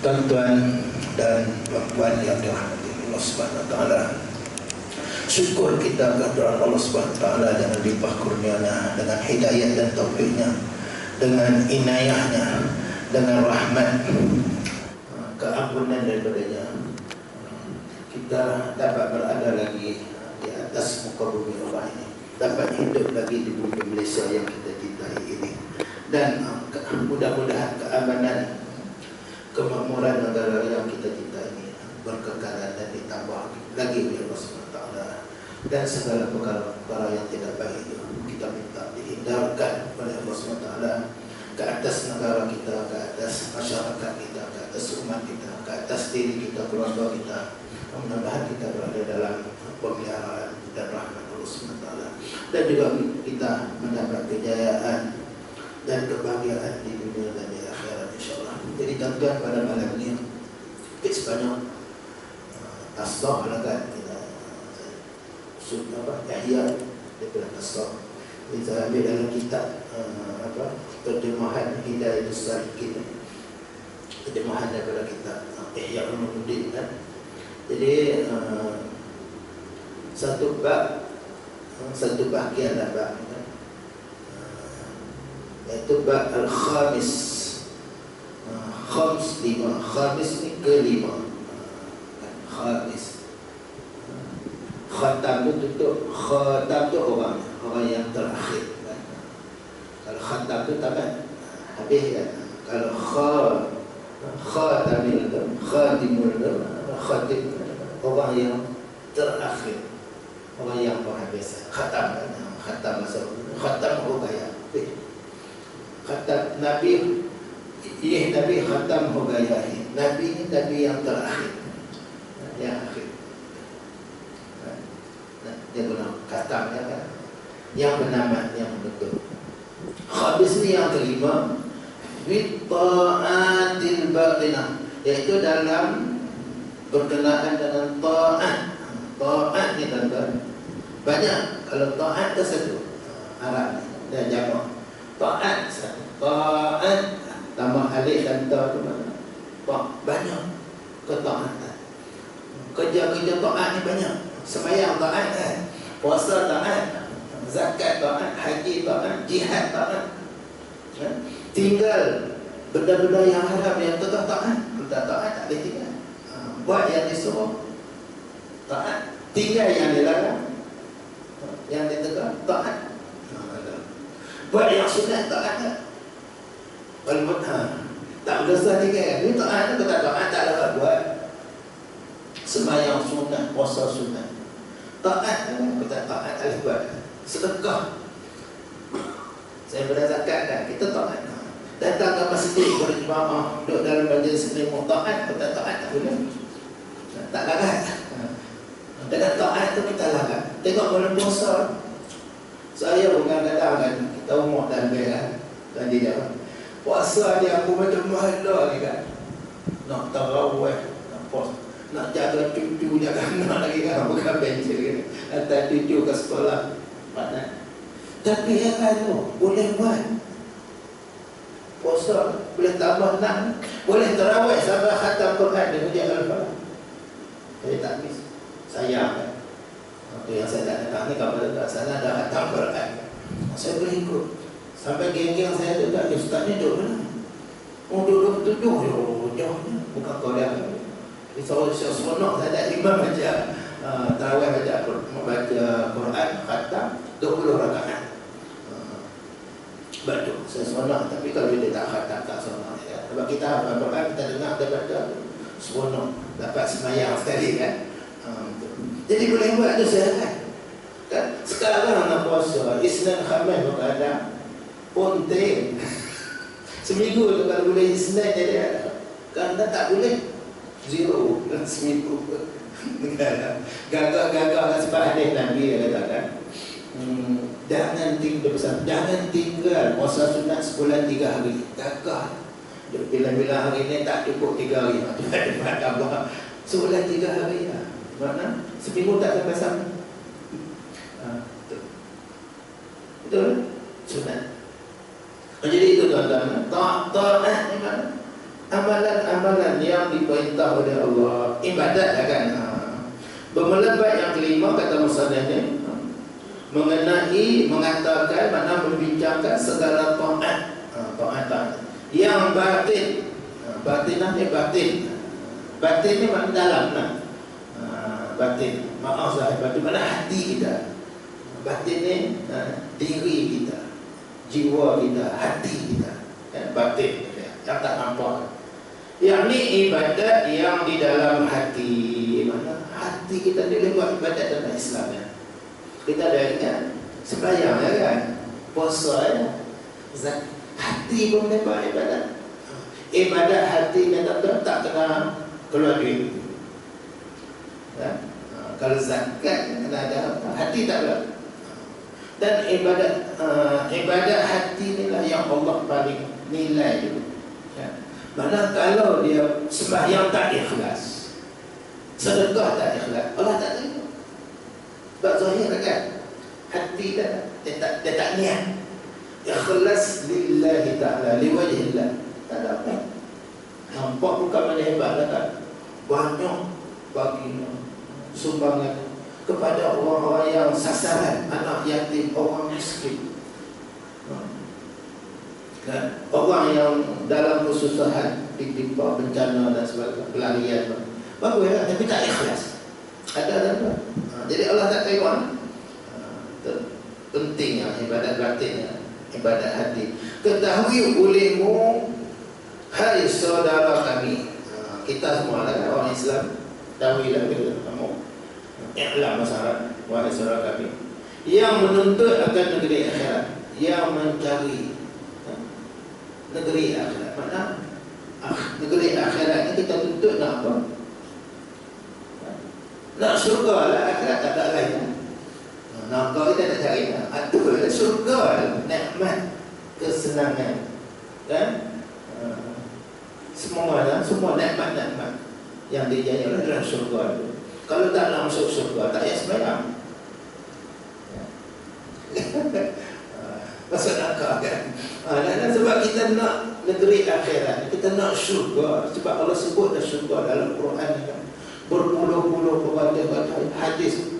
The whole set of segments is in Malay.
Tuan-tuan dan puan-puan yang dirahmati Allah Subhanahu wa taala. Syukur kita kepada Allah Subhanahu wa taala dengan limpah kurnianya, dengan hidayah dan taufiknya, dengan inayahnya, dengan rahmat keampunan daripadanya, kita dapat berada lagi di atas muka bumi Allah ini, dapat hidup lagi di bumi Malaysia yang kita cintai ini, dan mudah-mudahan keamanan, kemakmuran negara yang kita cintai ini berkekalan dan ditambah lagi oleh Allah SWT, dan segala perkara-perkara yang tidak baik itu kita minta dihindarkan oleh Allah SWT ke atas negara kita, ke atas masyarakat kita, ke atas umat kita, ke atas diri kita, keluarga kita. Mudah-mudahan kita berada dalam pemeliharaan dan rahmat Allah SWT, dan juga kita mendapat kejayaan dan kebahagiaan di dunia dan di akhirat insyaAllah. Jadi tuan-tuan, pada malam ini sebanyak tasbih lah kan, kita sudah Yahya daripada tasbih kita ambil dalam kitab terjemahan Hidayatus Salikin, terjemahan daripada kitab Ihya Ulumuddin kan. Jadi satu bahagian lah bab kan, iaitu bab al-khamis. Khams lima, khamis ni kelima, khamis. Khatam tu tutup, khatam tu orang yang terakhir kan? Kalau khatam tu tamat, habis kan? Kalau khatamil tu, khatimul tu, khatim, orang yang terakhir, orang yang penghabisan. Khatam kan? Khatam masa khatam hugaya, khatam Nabi. Nabi khatam hugayahi. Nabi ini Nabi yang terakhir, yang akhir. Dia guna khatam ya kan, yang menamat, yang menutup. Khabis ni yang kelima, Bitta'atil batinah, iaitu dalam berkenaan dengan ta'at. Ta'at ni tuan-tuan banyak. Kalau ta'at tu satu, Arab dan jamak. Ta'at satu, ta'at tambah alif dan ta tu mana? Banyak ketaatan. Kerja-kerja taat ni banyak. Sembahyang taat kan, puasa taat, zakat taat, haji taat, jihad taat. Tinggal benda-benda yang haram yang tetap taat, benda taat tak boleh tinggal. Buat yang disuruh taat, tinggal yang dilarang, yang ditegak taat. Buat yang sunat taat. Kalau tak berdosa tinggal, ni taat tu tak taat, tak dapat buat. Sembahyang sunat, puasa sunat, taat kita taat alif buat. Sedekah, saya berzakat kan, kita taat. Datang ke masjid berjemaah, duduk dalam majlis ilmu, taat kita taat, tak boleh, tak larat. Dengan taat tu kita larat. Tengok bulan puasa, saya bukan kadang kan, kita umur dan berat dan dia jawab, puasa dia aku macam mahala ni kan, nak tarawih, nak puasa, nak jaga cucu, jaga anak lagi kan, bukan pencil kan, hantar cucu ke sekolah panas. Tapi yang kan tu boleh buat puasa, boleh tambah 6, boleh tarawih sampai khatam Quran dan ujian Al-Fatihah. Saya tak habis, sayang kan. Itu yang saya tak datang ni, kalau tak sana dah khatam Quran, saya boleh ikut. Sampai geng-geng saya tu tak, ustaz ni duduk mana? Oh, duduk jauh, jauhnya, bukan kau dah. Saya seronok, saya tak imam baca tarawih, baca Quran, khatam 20 rakaat. Betul, saya seronok. Tapi kalau dia tak khatam, tak seronok ya. Sebab kita hafal Quran, kita dengar, dia baca, seronok, dapat semayang sekali kan. Jadi boleh buat tu sihat kan. Sekarang nak puasa Isnin Khamis berkadang ponting. Seminggu tu kalau boleh Isnin jadi ada. Kan tak boleh, zero seminggu. Gagak-gagak sebab hadis Nabi dia katakan, jangan tinggal puasa sunat sebulan 3 hari. Gagah. Bila-bila hari ni tak cukup 3 hari. Sebulan 3 hari lah. Mana? Seminggu tak sampai-sampai. Betul? Sunat. Jadi itu tuan-tuan, taat ni mana? amalan-amalan yang diperintah oleh Allah, ibadat kan. Bermelebat yang kelima kata musannifnya mengenai mengatakan mana membincangkan segala taat, taat yang batin. Batinah ni batin. Batin ni mana dalam lah. Batin. Maaf saya, batin mana hati kita. Batin ni diri kita, jiwa kita, hati kita. Batin yang tak nampak. Yang ni ibadat yang di dalam hati. Mana hati kita ni buat ibadat dalam Islam ya. Kita ada ingat sembahyang ya kan, puasa ya, hati pun boleh buat ibadat. Ibadat hati ni tak kena keluar duit ya? Kalau zakat kena ada hati tak ada. Dan ibadat hati inilah yang Allah paling nilai juga ya? Mana kalau dia sembahyang tak ikhlas, sedekah tak ikhlas, Allah tak terima. Sebab zahir kan, hati dia tak niat ikhlas lillahi ta'ala, liwajhillah. Tak ada apa. Nampak bukan mana hebat kan? Banyak bagi sumbangan kepada orang-orang yang sasaran, anak yatim, orang miskin, kan? Orang yang dalam kesusahan, ditimpa bencana dan sebagainya, pelarian. Bagus ya, tapi tak ikhlas. Ada. Jadi Allah tak terima. Pentingnya ibadat batinnya, ibadat hati. Ketahui olehmu, hai saudara kami. Kita semua lah orang Islam, tahuilah kamu. I'lam masyarakat, wahai saudara kami yang menuntut akan negeri akhirat, yang mencari negeri akhirat. Mana negeri akhirat ni kita tuntut nak apa? Nak syurga lah, akhirat tak ada lain. Nakal kita tak cari lah. Aduh, syurga lah, nikmat, kesenangan kan? Semua nikmat-nikmat yang dijanji oleh dalam syurga itu. Kalau tak nak masuk syurga, tak payah sembahyang. Masuk nakal kan? Dan sebab kita nak negeri akhirat, kita nak syurga. Sebab Allah sebut dah syurga dalam Quran kan? Berpuluh-puluh hadis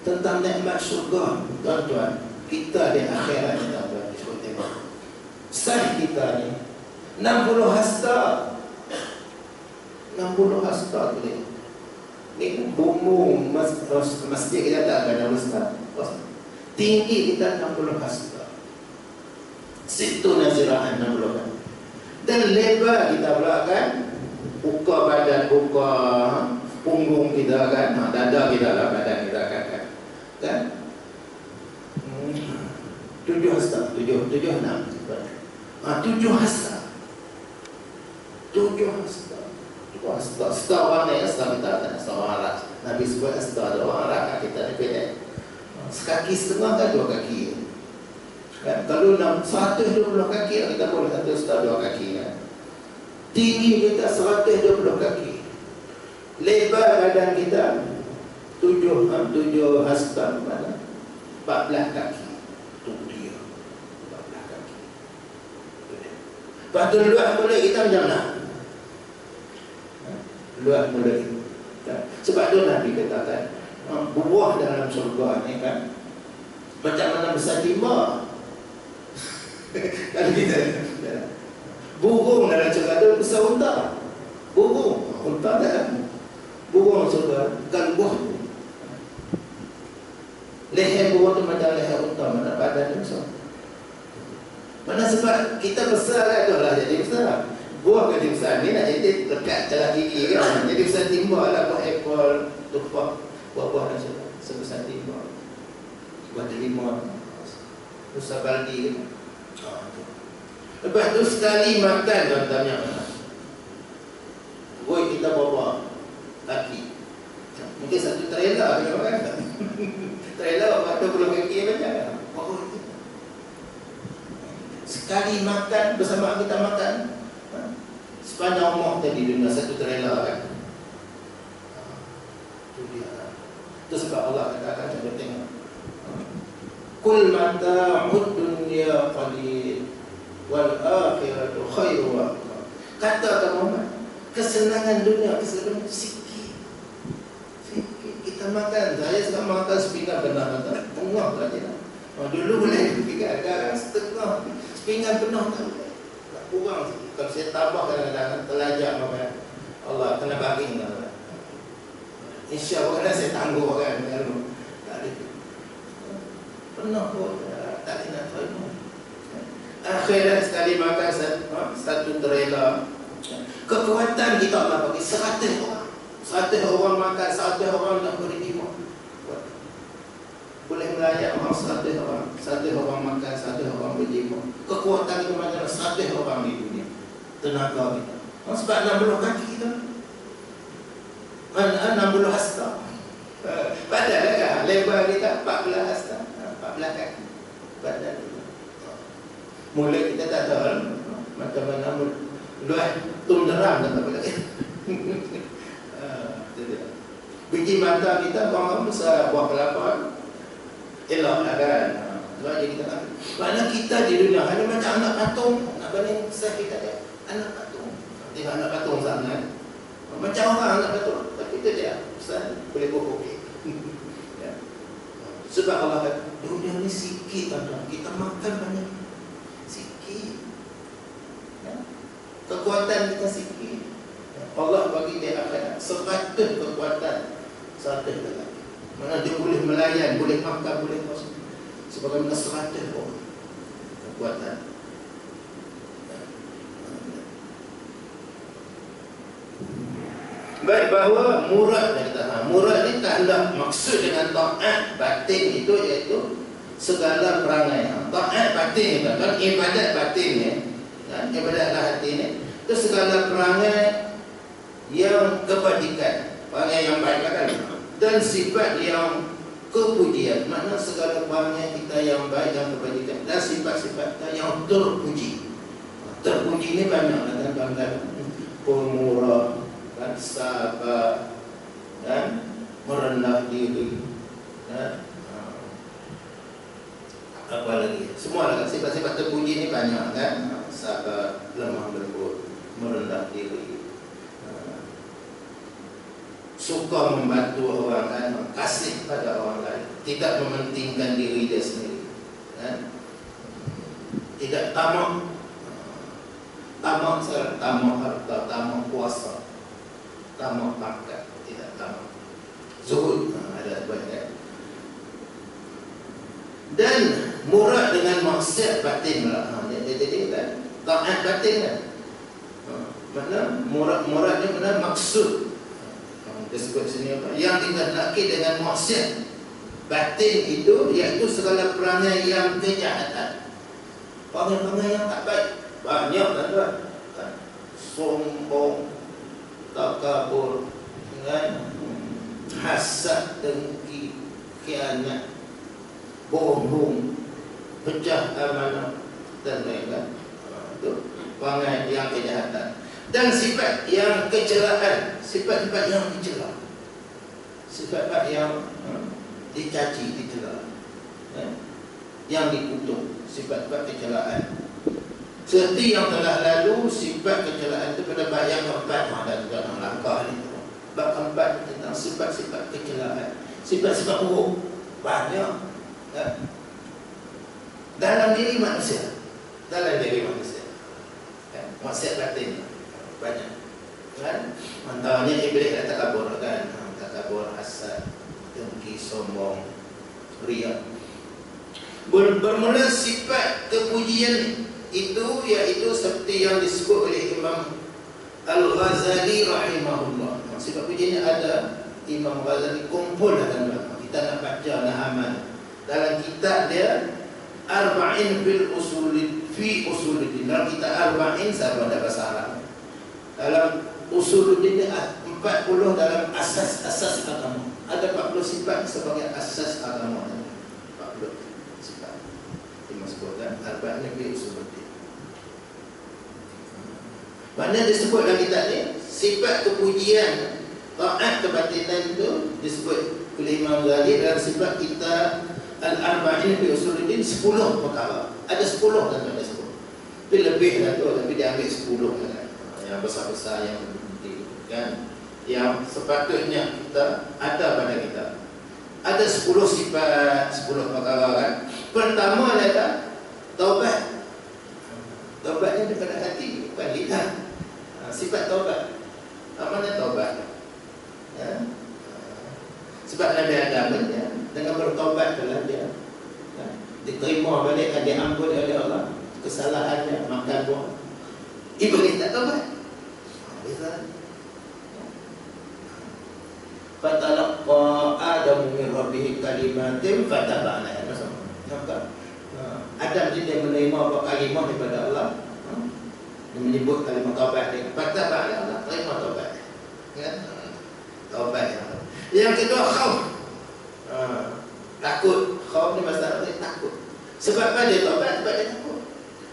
tentang nikmat syurga. Tuan-tuan, kita di akhirat ni tuan-tuan, cuba tengok sah kita ni 60 hasta. 60 hasta tu ni. Ni bumbung masjid kita tak ada hasta. Tinggi kita 60 hasta. Situ naziraan 60 kan. Dan lebar kita pula kan, buka badan, buka punggung kita kan, dada kita lah, badan kita kan. 7 hasta, 7 6. 7 hasta. 7 hasta. Hasta orang ni, hasta kita kan, hasta orang Arab. Nabi sebut hasta ada orang Arab, kita ni pendek. Sekaki setengah kan 2 kaki. Kan? Kalau 120 kaki, kita boleh 1 hasta 2 kaki kan. Tinggi kita 120 kaki. Lebar badan kita 7 hasta mana? 14 kaki. Tu dia. 14 kaki. Lepas tu luar mulut kita macam mana? Luar mulut. Sebab tu Nabi katakan buah dalam surga ni kan macam mana besar timba. Kalau kita burung dalam surga tu besar unta. Burung, unta tak? Burung surga kan buah. Leher burung tu macam leher unta, mana badan tu besar. Mana sebab kita besar kan, tu lah jadi besar. Buah jadi besar ni nak jadi dekat celah gigi kan. Jadi besar timba lah, buah apple, tupak, buah-buah dan sebesar timba. Buah delima, besar baldi kan. Lepas tu sekali makan tuan-tuan yang boy kita bawa kaki. Mungkin 1 trailer kita makan. Trailer 40 kaki macam. Sekali makan bersama kita makan. Sepanjang umur tadi dunia 1 trailer kan. Itu dia. Itu sebab Allah katakan coba tengok. Kul mata'ud dunya qalil wal akhiratu khairu wa abqa. Kata Muhammad, kesenangan dunia, kesenangan sikit. Kita makan, saya suka makan sepinggan benar kata, tengah saja. Dulu boleh sepinggan, sekarang setengah. Sepinggan penuh tak boleh. Tak kurang. Kalau saya tambah kadang-kadang telajak makan, Allah kena bagi kan. InsyaAllah kan saya tangguh kan. Tak ada. Penuh pun, tak ada nak terima. Akhirnya sekali makan satu trailer. Kekuatan kita Allah bagi 100 orang. 100 orang makan, 100 orang nak berjima. Boleh melayak orang 100 orang. 100 orang makan, 100 orang berjima. Kekuatan itu macam 100 orang di dunia. Tenaga kita. Sebab 60 kaki kita. 60 hasta. Padahal kan lebar kita 14 hasta. 14 kaki. Badan kita. Mula kita tak tahu macam mana luar tunderam tak boleh. Biji mata kita orang besar buah kelapa elok lah kan. Sebab jadi kita kan. Mana kita di dunia hanya macam anak patung. Nak banding besar kita dia anak patung. Tengok anak patung sana. Macam orang anak patung. Tapi itu dia besar boleh kopi. Ya. Sebab Allah kata dunia ni sikit tuan-tuan. Kita makan banyak. Sikit. Ya. Kekuatan kita sikit. Allah bagi dia akhirat 100 kekuatan 100 lagi. Mana dia boleh melayan, boleh makan, boleh kos. Sebagaimana 100 orang kekuatan. Baik, bahawa murad murad ni tak ada maksud dengan taat batin itu iaitu segala perangai. Taat batin itu kan ibadat batin ni, kan ibadatlah hati ni. Itu segala perangai yang kebajikan, perangai yang baik kan, dan sifat yang kepujian. Makna segala perangai kita yang baik dan kebajikan dan sifat-sifat kita yang terpuji. Terpuji ni banyak kan, bangga, pemurah, kan, sabar, dan merendah diri, dan apa lagi? Semua lah sifat-sifat terpuji ni banyak kan, sabar, lemah lembut, merendah diri, suka membantu orang kan, kasih pada orang lain, tidak mementingkan diri dia sendiri, kan? Tidak tamak, tamak harta, tamak kuasa, tamak pangkat, tidak tamak. Zuhud ada banyak. Dan murad dengan maksud batin lah. Jadi kan taat batin kan. Mana murad ni mana maksud. Disebut sini apa? Yang dikehendaki dengan maksud batin itu iaitu segala perangai yang kejahatan. Perangai-perangai yang tak baik banyak tuan-tuan. Sombong, takabur, dengan hasad, dengki, khianat, bohong, pecah amanah dan lain-lain. Itu perangai yang kejahatan. Dan sifat yang kecelaan, sifat-sifat yang dicela, sifat-sifat yang dicaci, dicela, yang dikutuk, sifat-sifat kecelaan. Seperti yang telah lalu, sifat kecelaan itu pada bab yang keempat, ada juga dalam langkah ini. Bab keempat tentang sifat-sifat kecelaan, sifat-sifat buruk banyak dalam diri manusia, maksiat batin banyak kan. Antaranya iblis dah takabur kan, takabur, hasad, dengki, sombong, riya. Bermula sifat kepujian itu iaitu seperti yang disebut oleh Imam Al-Ghazali rahimahullah. Sifat pujiannya ada Imam Ghazali kumpul dalam ulama. Kita nak baca nahaman dalam kitab dia Arba'in fil usulid fi usulid. Dalam kitab Arba'in saya ada bahasa Arab. Dalam usuluddin 40 dalam asas-asas agama. Ada 40 sifat sebagai asas agama. 40 sifat. Dimasukkan Arba'in fi usuluddin. Mana disebut dalam kitab ni sifat kepujian, taat kebatinan itu disebut oleh Imam Ghazali dalam sifat kita Al-Arba'in fi usuluddin 10 perkara. Ada 10 dan ada 10. Itu lebih lah tu, tapi dia ambil 10 kan. Yang yang besar-besar yang penting kan, yang sepatutnya kita ada pada kita. Ada 10 sifat, 10 perkara kan. Pertama adalah taubat. Taubatnya daripada hati, bukan lidah. Sifat taubat. Mana taubat? Ya. Sebab Nabi Adam ya, dengan bertaubat telah dia diterima balik, diampun oleh Allah kesalahannya, makan buah. Iblis tak taubat. Bisa. Fatalaqa Adam min rabbih kalimatin fataba alaihi. Nampak? Adam dia menerima kalimah daripada Allah. Dia menyebut kalimah taubat dia. Fataba alaihi, Allah terima taubat. Kan? Taubat. Yang kedua khauf. Takut. Khauf ni masalah dia takut. Sebab apa dia taubat? Sebab dia takut.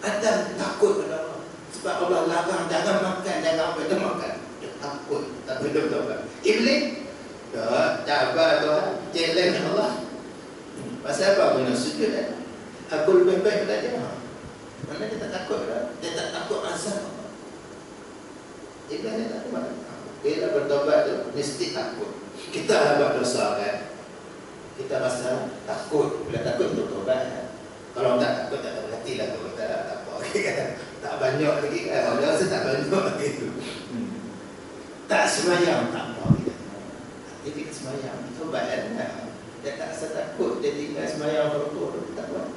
Adam takut pada Allah. Sebab Allah larang jangan makan, jangan apa, dia makan. Dia takut. Tak boleh taubat. Iblis tak apa Tuhan, challenge Allah. Pasal apa guna sujud kan? Aku lebih baik pada dia. Mana dia tak takut dah? Dia tak takut azab. Iblis dia tak takut. Bila bertobat tu mesti takut. Kita lah buat dosa kan, kita rasa takut. Bila takut untuk tobat kan? Kalau tak takut tak berhati lah. Kalau tak apa lagi kan? Tak banyak lagi kan? Kalau dia rasa tak banyak lagi tu. Tak semayang tak apa. Dia tinggal semayang, tobat kan? Dia tak rasa takut, dia tinggal semayang berapa tak buat.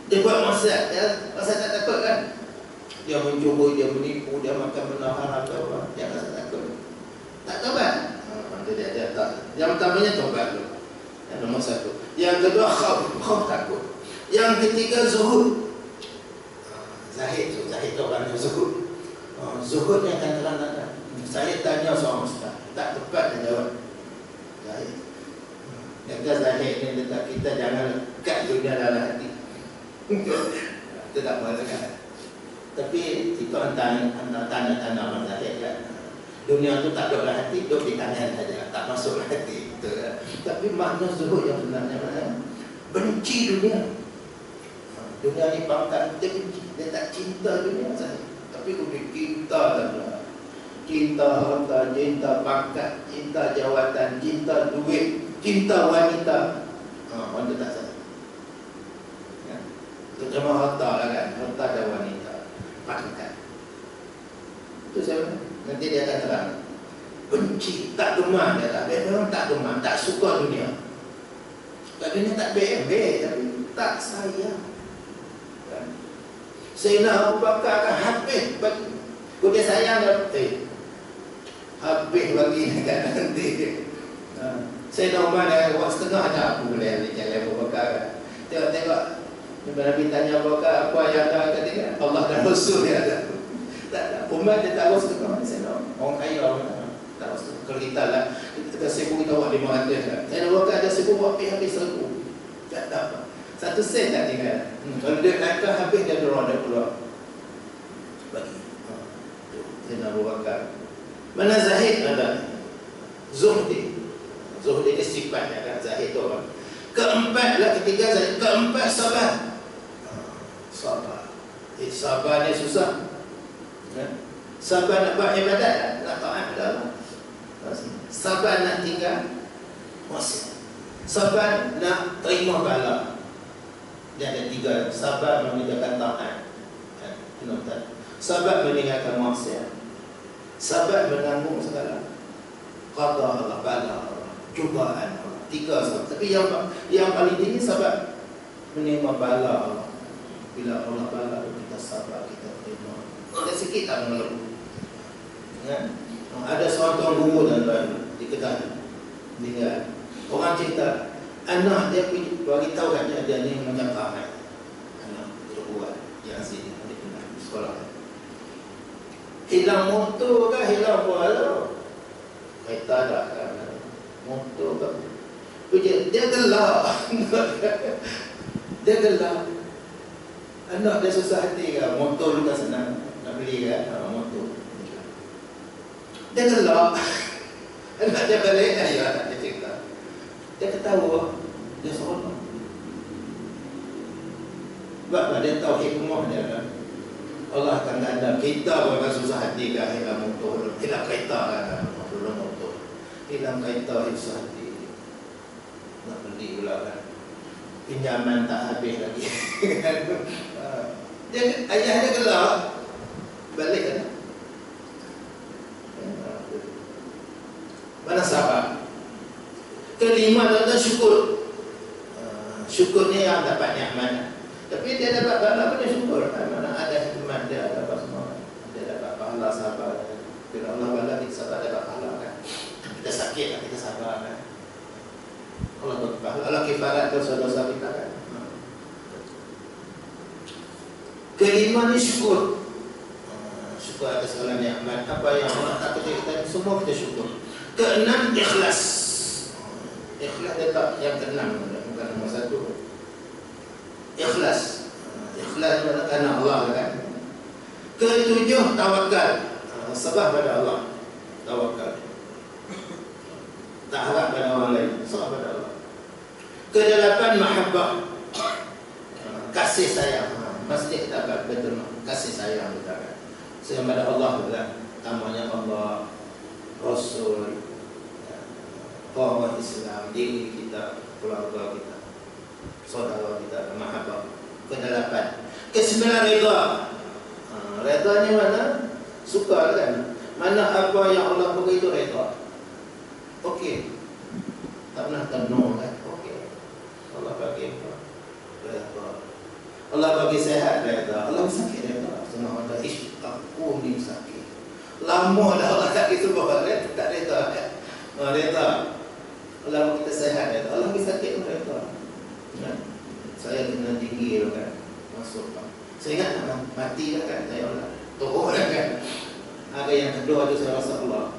Dia buat maksiat, dia rasa tak takut kan? Dia mencuri, dia menipu, dia makan benda haram ke apa, dia rasa takut. Tak tobat. Itu dia tak. Yang pertamanya tobat dulu. Yang nombor satu. Yang kedua khauf takut. Yang ketiga zuhud. Zahid tu orang yang zuhud. Zuhud yang akan terang-terang. Saya tanya seorang ustaz, tak tepat dia jawab. Zahid. Kata Zahid ni letak kita jangan lekat dunia dalam hati. Itu tak boleh kan. Tapi itu antara tanda-tanda orang Zahid kan. Dunia tu tak duduk dalam hati, duduk di tangan saja, tak masuk dalam hati. Betul kan? Tapi makna zuhud yang sebenarnya mana? Benci dunia. Dunia ni pangkat, dia benci. Dia tak cinta dunia saja. Tapi dia cinta dalam. Cinta harta, cinta pangkat, cinta jawatan, cinta duit, cinta wanita. Wanita tak salah. Ya. Terutama harta lah kan. Harta dan wanita. Pangkat. Itu saya nanti dia akan terang. Benci, tak gemar dia tak. Dia memang tak gemar, tak suka dunia. Sebab dunia tak baik, tapi tak sayang. Kan? Sayyidina Abu Bakar akan habis bagi. Kalau dia sayang dia habis bagi dekat nanti. Sayyidina Umar dah buat setengah dah aku boleh jalan Abu Bakar. Tengok Nabi tanya Abu Bakar apa yang ada kata Allah dan Rasul dia ada. Tak ada. Umar dia tahu setengah. Orang kaya orang tahu setengah. Kalau kita lah, kita 1,000 kita buat 500 kan. Saya nak buat ada 1,000 buat habis 1,000. Tak ada apa. 1 sen tak tinggal. Kalau dia langkah habis dia dorong dia keluar. Bagi. Saya nak buat. Mana Zahid ada? Zuhdi. Zuhdi ni sifatnya kan. Zahid tu orang. Keempat lah, ketiga Zahid. Keempat sabar. Sabar. Sabar ni susah. Sabar nak buat ibadat, nak taat pada Allah. Sabar nak tinggal maksiat. Sabar nak terima bala. Dia ada 3. Sabar meninggalkan taat. Sabar meninggalkan maksiat. Sabar menanggung segala qada Allah, bala Allah, cubaan Allah. 3 sabar. Tapi yang paling tinggi sabar menerima bala Allah. Bila Allah bala kita sabar, kita terima. Ada sikit tak mengeluh. Ya? Ada seorang tuan guru dan di Kedah meninggal. Orang cerita anak dia bagi tahu kat dia ni macam ramai. Anak dia buat yang sini dia kena sekolah. Hilang motor ke hilang apa? Kereta dah kan. Motor ke. Dia gelap. Dia gelap. Anak dia susah hati ke. Motor juga senang nak beli kan. Motor. Dia gelap. Anak dia balik, anak dia cerita. Dia ketawa. Dia seronok. Sebab dia tahu hikmah dia kan. Allah akan ganda. Kita bukan susah hati ke hilang motor, hilang kereta kan, belum motor, hilang kereta susah hati, nak beli pula kan, pinjaman tak habis lagi. Dia ayah dia gelap, balik kan. Mana sabar? Kelima adalah syukur. Syukurnya yang dapat nikmat. Tapi dia dapat pahala pun dia syukur. Mana ada hikmat dia dapat semua. Dia dapat pahala sabar. Bila Allah bala kita sabar dapat pahala kan. Kita sakit kita sabar kan. Allah berpahala. Allah kifarat dosa-dosa kita kan. Kelima ni syukur. Syukur atas segala nikmat. Apa yang Allah tak kita semua kita syukur. Keenam ikhlas. Ikhlas dia tak yang keenam, bukan nombor satu. Ikhlas. Ikhlas kerana Allah kan. Ketujuh tawakal. Sabah pada Allah. Tawakal. Tak harap pada orang lain. Sabah pada Allah. Kedelapan mahabbah. Kasih sayang. Mesti kita dapat betul kasih sayang kita kan. Sayang pada Allah juga. Tamanya Allah, Rasul, kaum Islam, diri kita, keluarga kita, saudara kita, mahabbah. Kedelapan. Kesembilan reda. Redanya mana? Suka kan? Mana apa yang Allah beri itu reda. Okey. Tak pernah no kan? Okey. Allah bagi apa? Reda. Allah bagi sehat reda. Allah sakit reda. Semua ada ish aku ni sakit. Lama dah Allah tak kisah bahawa tak reda kan? Reda. Allah bagi kita sehat reda. Allah bagi sakit reda. Ya. Saya kena tinggi kan, masuk kan. Saya ingat mati lah kan, saya Allah toh lah kan. Ada yang kedua tu saya rasa Allah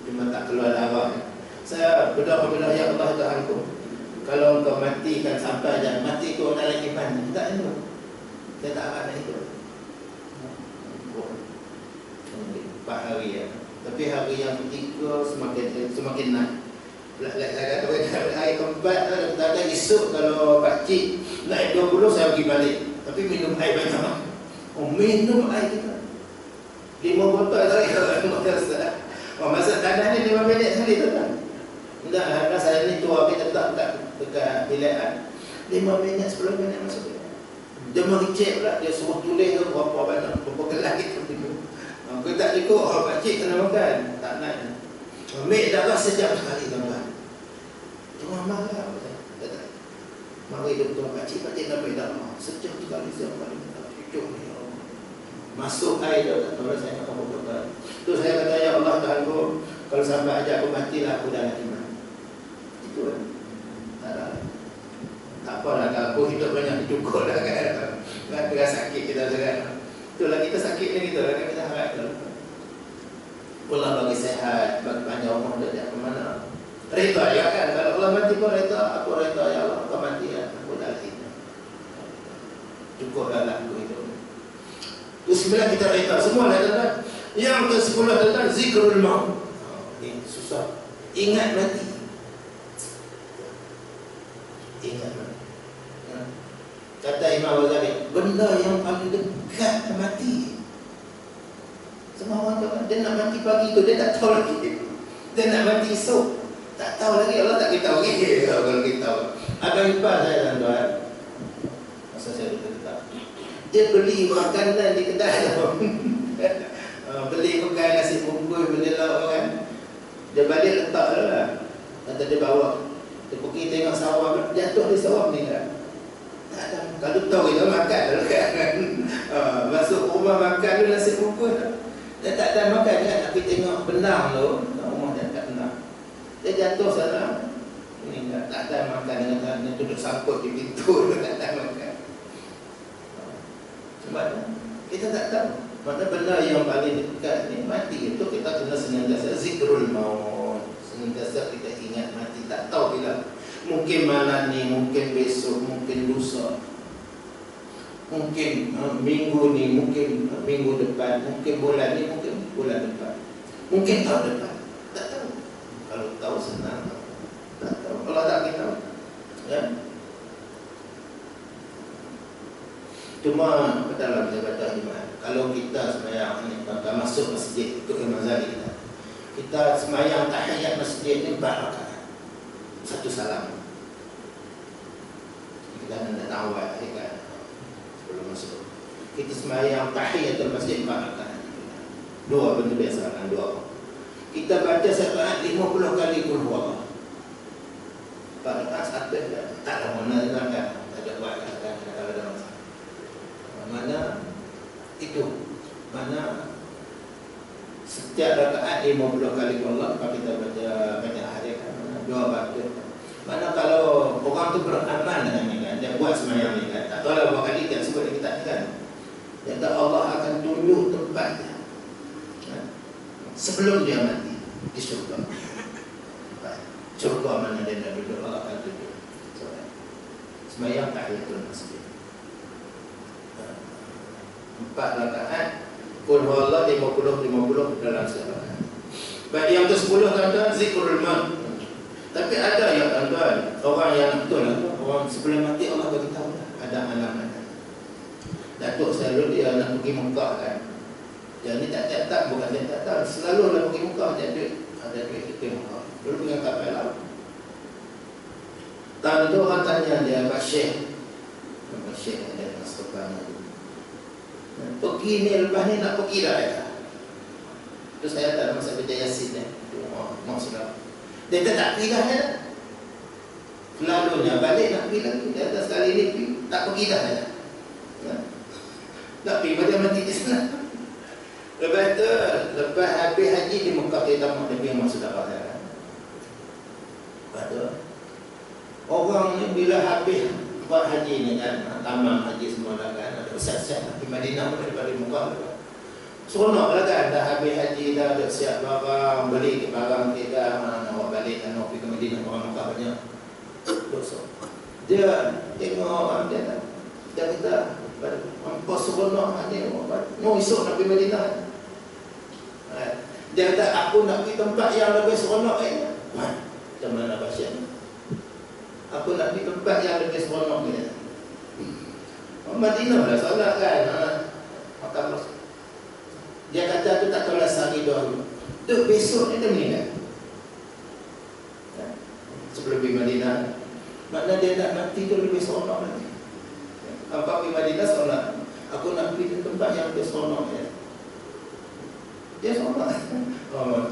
cuma tak keluar darah kan. Saya berdoa ya Allah Tuhanku, kalau engkau matikan sampai aja mati kau dalam iman, tak itu. Saya tak akan itu. 4 hari ya. Tapi hari yang ketiga semakin naik. Hari keempat ada esok kalau pakcik naik 20 saya pergi balik. Tapi minum air banyak. Minum air kita 5 botol tadi. Masa tanah ni 5 minit sekali tu kan. Enggak, saya ni tua kita tak dekat bilik 5 minit 10 minit masuk. Dia mericik pula, dia suruh tulis tu berapa banyak, berapa gelas kita minum. Kita tak cukup, pakcik kena makan. Tak naik. Ambil darah sejam sekali tuan-tuan. Cuma marah. Mari doktor pakcik nak ambil darah sejam sekali. Cucuk ni. Masuk air dia tak tahu saya nak apa-apa. Tu saya kata ya Allah Tuhanku, kalau sampai ajak aku matilah aku dalam iman. Itu kan. Tak apalah kalau aku hidup banyak cukup dah kan. Kan tengah sakit kita sekarang. Itulah kita sakit ni kita kan kita harap tu. Allah bagi sehat, bagi panjang umur dia ke mana. Reda ya kan. Kalau Allah mati pun reda, aku reda ya Allah kau mati ya. Aku dah hidup. Cukup dah aku hidup. Bismillah kita reda semua dah tuan. Yang ke-10 tentang zikrul maut. Ini susah. Ingat mati. Ingat mati. Kata Imam Ghazali, benda yang paling dekat mati. Semua orang tahu kan, dia nak mati pagi tu, dia tak tahu lagi. Dia nak mati esok, tak tahu lagi. Allah tak beritahu lagi. Kalau kita tahu. Abang ipar saya tuan-tuan, masa saya tetap, dia beli makanan di kedai tu. Beli makan nasi bungkus, beli lauk kan. Dia balik letak lah. Kata dia bawa. Dia pergi tengok sawah, jatuh di sawah ni kan. Tak ada. Kalau tahu kita makan kan. Masuk rumah makan tu nasi bungkus. Dia tak ada makan kan. Tapi tengok benang tu, rumah dia tak benang. Dia jatuh sana. Ini tak ada makan dengan dia duduk sangkut di pintu. Tak ada makan. Sebab kita tak tahu. Mana benda yang paling dekat ni mati. Itu kita kena senantiasa zikrul maut. Senantiasa kita ingat mati. Tak tahu bila. Mungkin malam ni, mungkin besok, mungkin lusa. Mungkin minggu ni, mungkin minggu depan, mungkin bulan ni, mungkin bulan depan. Mungkin tahun depan. Tak tahu. Kalau tahu senang. Tak tahu. Kalau tak kita tahu. Ya. Cuma dalam jabatan iman, masuk masjid ikut Imam Ghazali kita sembahyang tahiyat masjid ni 4 rakaat. 1 salam. Kita nak awal kan sebelum masuk. Kita sembahyang tahiyatul masjid 4 rakaat. 2 benda biasa kan 2. Kita baca 1 rakaat 50 kali qul huwallah. 4 rakaat 1 tak ada mana kan. Tak ada buat kan kalau ada masalah. Mana itu? Mana setiap rakaat 50 kali Allah kita baca hari kan 2 baca. Mana kalau orang tu beramal dengan ni kan, dia buat sembahyang ni kan, tak tahu lah berapa kali kita sebut kita kan, dia kata Allah akan tunjuk tempatnya sebelum dia mati di syurga. Syurga mana dia nak duduk, Allah akan tunjuk. Sembahyang tahiyatul masjid 4 rakaat qul huwallah 50 dalam sehari. Baik yang ke-10 tuan-tuan zikrul maut. Tapi ada yang tuan-tuan orang yang betul lah, orang sebelum mati Allah bagi tahu ada alamat. Datuk selalu dia nak pergi Mekah kan. Dia ni tak bukan dia tak tahu, selalu nak pergi Mekah dia ada duit kita Mekah. Dulu dengan kapal laut. Tahun tu orang tanya dia Pak Syekh ada masalah. Pergi ni lepas ni nak pergi dah ya. Terus saya tak ada masa baca Yasin mau sudah. Dia tak pergi dah ya. Selalunya balik nak pergi lagi. Dia atas sekali ni tak pergi dah ya. Tak pergi pada mati di sana. Lepas tu lepas habis haji di Mekah dia tamat dia pergi masuk dapat ya. Lepas tu orang ni bila habis buat haji ni kan, tamam haji semua dah kan, ada siap-siap di Madinah pun daripada Mekah kan. Seronok lah kan, dah habis haji dah, dah siap barang, beli barang kita, nak bawa balik kan, nak pergi ke Madinah, orang Mekah banyak. Dosa. Dia tengok dia kata, apa seronok ni, mau esok nak pergi Madinah. Dia kata, aku nak pergi tempat yang lebih seronok ni. Macam mana bahasa ni? Aku nak pergi tempat yang lebih seronok ni. Madinah lah solat kan. Makan dia kata aku tak tolak sehari dahulu. Tu besok ni dia meninggal. Sebelum pergi Madinah. Maknanya dia nak mati tu lebih seronok lagi. Apa pergi Madinah solat. Aku nak pergi tempat yang lebih seronok ni. Dia seronok.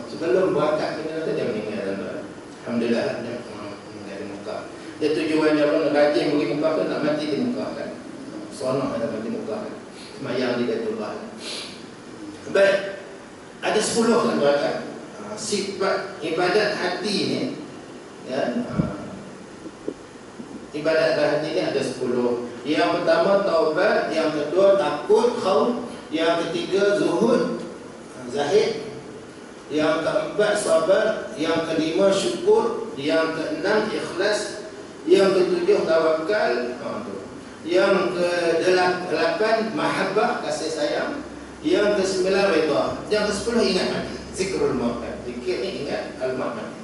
Sebelum berangkat dia meninggal. Alhamdulillah dia meninggal di Mekah. Dia tujuan dia pun rajin pergi Mekah tu nak mati di Mekah kan. Seronok ada mati di Mekah kan. Semayang di Baitullah. Baik. Ada 10 kan tuan-tuan. Sifat ibadat hati ni ya. Ibadat hati ni ada 10. Yang pertama taubat, yang kedua takut, khauf, yang ketiga zuhud, zahid, yang keempat sabar, yang kelima syukur, yang keenam ikhlas, yang ketujuh tawakal, yang ke-8 mahabbah, kasih sayang, yang ke-9 redha, yang ke-10 ingat mati, zikrul maut. Zikir ni ingat al-maut mati.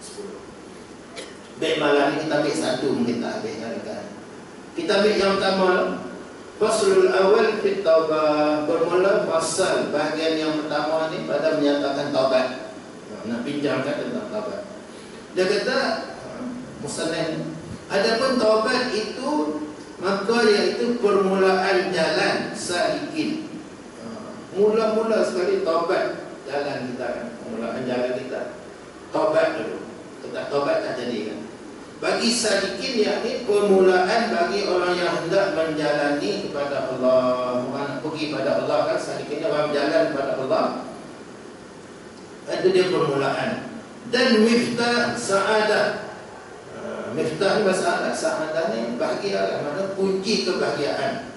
10. Baik, malam ni kita ambil satu, mungkin tak habis kan. Kita ambil yang pertama, faslul awal fit taubah. Bermula fasal bahagian yang pertama ni pada menyatakan taubat. Nak bincangkan tentang taubat. Dia kata musannaf, adapun taubat itu maka iaitu permulaan jalan salikin. Mula-mula sekali taubat jalan kita kan. Permulaan jalan kita taubat dulu. Kita taubat tak jadi kan. Bagi salikin yakni permulaan bagi orang yang hendak menjalani kepada Allah. Orang nak pergi pada Allah kan, salikin orang berjalan kepada Allah. Itu dia permulaan. Dan miftah sa'adah. Miftah ni bahasa Arab, sa'adah ni bahagia, mana kunci kebahagiaan.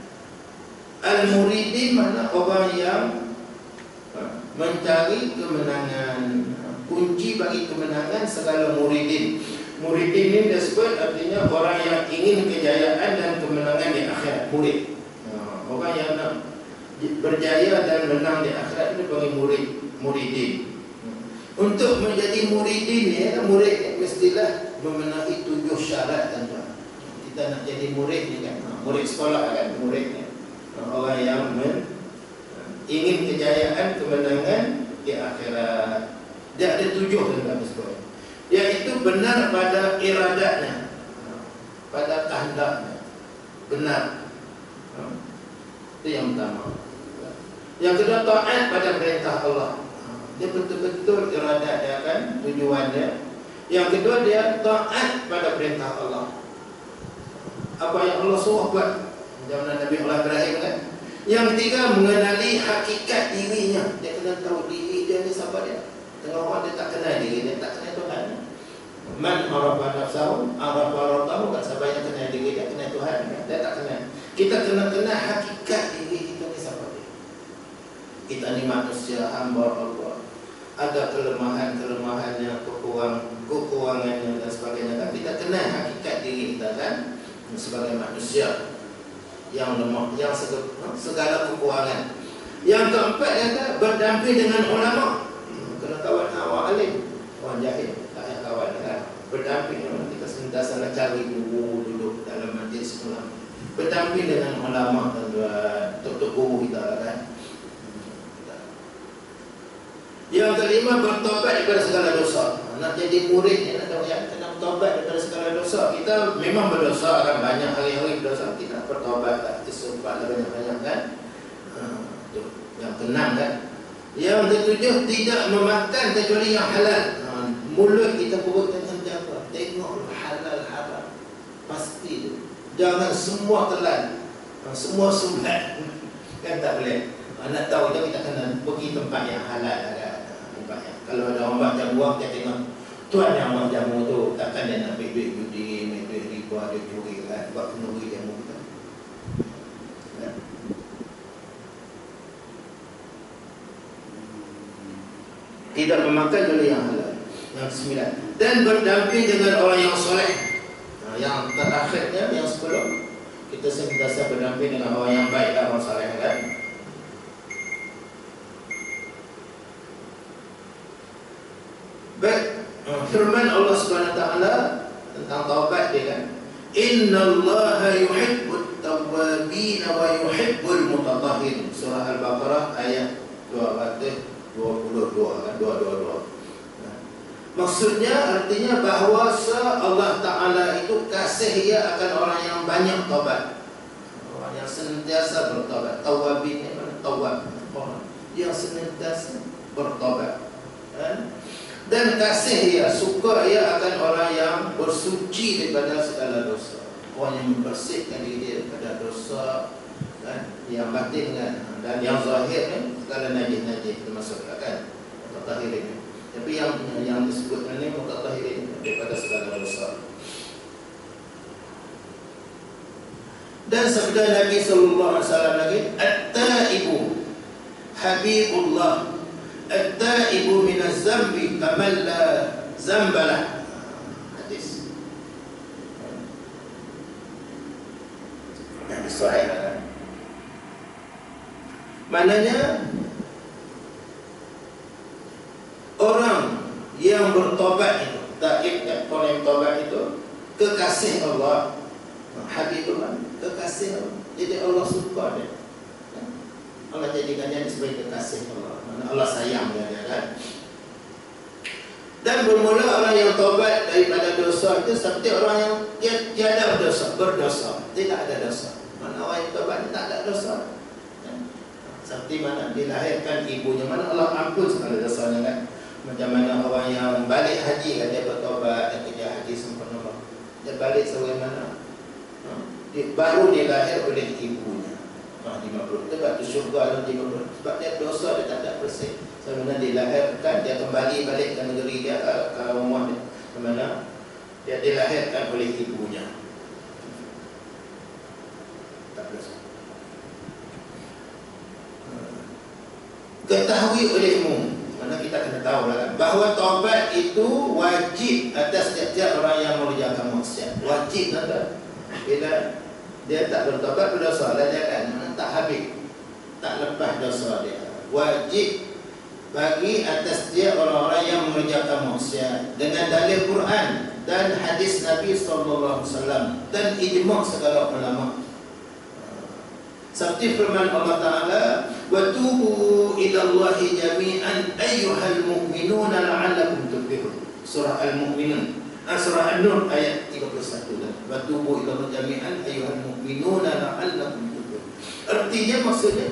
Al-muridin mana orang yang mencari kemenangan. Kunci bagi kemenangan segala muridin. Muridin ini disebut artinya orang yang ingin kejayaan dan kemenangan di akhirat. Murid. Orang yang nak berjaya dan menang di akhirat itu panggil muridin. Untuk menjadi muridin ya, murid mestilah memenuhi 7 syarat tuan-tuan. Kita nak jadi murid ni kan, murid sekolah kan, murid ni. Orang yang ingin kejayaan, kemenangan di akhirat. Dia ada 7 dalam tersebut. Dia itu benar pada iradatnya, pada kehendaknya, benar. Itu yang pertama. Yang kedua, taat pada perintah Allah. Dia betul-betul iradat dia kan, tujuan dia. Yang kedua, dia taat pada perintah Allah. Apa yang Allah suruh buat. Zaman Nabi Allah Ibrahim kan. Yang ketiga, mengenali hakikat dirinya. Dia kena tahu diri dia ni siapa dia. Tengah orang dia tak kenal diri dia, tak kenal Tuhan. Man arafa nafsahu arafa rabbahu. Tak siapa yang kenal diri dia, kenal Tuhan. Dia tak kenal. Kita kena kenal hakikat diri kita ni siapa dia. Kita ni manusia, hamba Allah. Ada kelemahan-kelemahannya, kekurangannya dan sebagainya kan. Kita kenal hakikat diri kita kan, sebagai manusia yang lemah, yang segala kekurangan. Yang keempat dia berdamping dengan ulama. Kena kawan awak alim, orang jahil tak payah kawan kan. Berdamping, kita sentiasa nak cari duduk dalam majlis ulama. Berdamping dengan ulama dan tok-tok guru kita kan. Yang kelima, bertobat daripada segala dosa. Nak jadi murid ni, nak tahu yang kena bertobat daripada segala dosa. Kita memang berdosa kan, banyak hari-hari berdosa. Kita bertobat tak tersempat banyak-banyak kan. Yang keenam kan. Yang ketujuh, tidak memakan kecuali yang halal. Mulut kita, perut kita jaga. Tengok halal haram. Pasti tu. Jangan semua telan, semua sunat. Kan tak boleh. Nak tahu kita kena pergi tempat yang halal kan. Kalau ada orang buat jamu, dia tengok tuan yang buat jamu tu, takkan dia nak ambil duit judi, ambil duit riba, dia curi kan, buat kenduri jamu kita. Ya. Tidak memakan oleh yang halal. Yang ke-9, dan berdamping dengan orang yang soleh. Yang terakhirnya, yang 10, kita sentiasa berdamping dengan orang yang baik dan orang soleh kan. Firman Allah Subhanahu wa taala tentang taubat dia kan, innallaha yuhibbut tawwabin wa yuhibbul mutatahhirin. Surah Al-Baqarah ayat 222 kan, 222. Maksudnya artinya bahawa Allah Taala itu kasih ia akan orang yang banyak taubat, orang yang senantiasa bertaubat. Tawwabin ni mana? Tawwab, orang yang senantiasa bertaubat kan? Dan kasih ia, suka ia akan orang yang bersuci daripada segala dosa. Orang yang membersihkan diri dia daripada dosa kan? Yang batin kan, dan yang zahir ni segala najis-najis termasuk kan, mutatahirin. Tapi yang disebut ni mutatahirin daripada segala dosa. Dan sabda Nabi sallallahu alaihi wasallam lagi, at-taibu habibullah, at-taibu minaz zambi kaman la zambalah. Hadis yang sahih. Maknanya orang yang bertobat itu, taib dan orang yang bertobat itu kekasih Allah, habibullah, kekasih Allah. Jadi Allah suka dia. Allah jadikan dia sebagai kekasih Allah. Allah sayang dia kan. Dan bermula orang yang taubat daripada dosa itu seperti orang yang dia tiada berdosa, tidak ada dosa. Mana orang yang taubat tak ada dosa. Seperti mana dilahirkan ibunya, mana Allah ampun segala dosanya kan. Macam mana orang yang balik haji kan, dia bertaubat dan kerja haji sempurna. Dia balik sebagai mana? Baru dia lahir oleh ibunya. Di makhluk itu batu syurga dan di makhluk. Sebab dia dosa, dia tak ada bersih. Sebenarnya dilahirkan, dia kembali balik ke negeri dia, ke rumah dia. Mana dia dilahirkan oleh ibunya. Tak bersih. Ketahui olehmu, mana kita kena tahu lah, bahawa taubat itu wajib atas setiap orang yang mengerjakan maksiat. Wajib nada. Bila dia tak bertaubat, berdosa lah dia kan, tak habis, tak lepas dosa dia. Wajib bagi atas dia orang-orang yang mengerjakan maksiat dengan dalil Quran dan hadis Nabi SAW dan ijma' segala ulama. Seperti firman Allah Ta'ala, wa tubu ila Allahi jami'an ayyuhal mu'minuna la'allakum tuflihun. Surah Al-Mu'minun, surah An-Nur ayat 31. Wa tubu ila Allahi jami'an ayyuhal mu'minuna la'allakum tuflihun. Artinya maksudnya